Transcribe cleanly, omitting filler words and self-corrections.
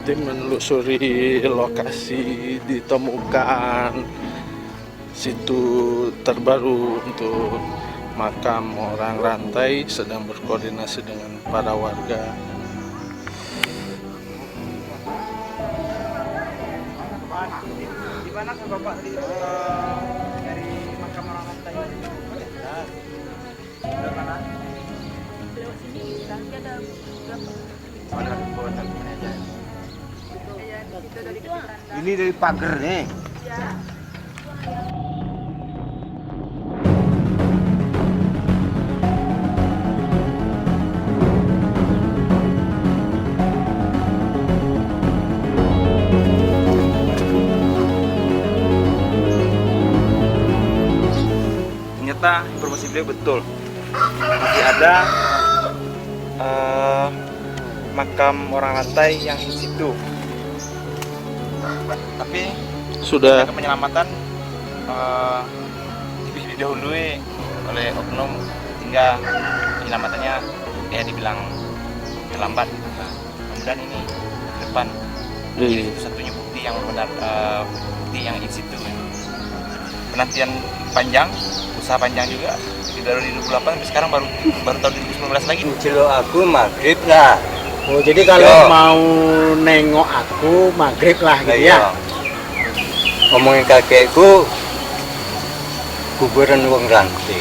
Tim menelusuri lokasi ditemukan situ terbaru untuk makam orang rantai, sedang berkoordinasi dengan para warga. Di mana kan Bapak tadi dari makam orang rantai? Di mana? Lewat sini kaki ada berapa? Mana kebun dan mana aja? Ya, itu dari tanda. Ini dari pagar nih. Ya. Ternyata informasi beliau betul. Masih ada makam orang rantai yang in situ. Tapi Sudah penyelamatan didahului oleh oknum hingga penyelamatannya dibilang terlambat. Kemudian ini ke depan Iya. itu satunya bukti yang benar, bukti yang in situ. Penantian panjang, usaha panjang juga dari 2008 sampai sekarang baru tahun 2019 lagi. Celok aku maghrib lah. Oh, jadi kalau Yo. mau nengok aku maghrib lah gitu Iya. ya. Ngomongin kakekku kuburan wong rantai.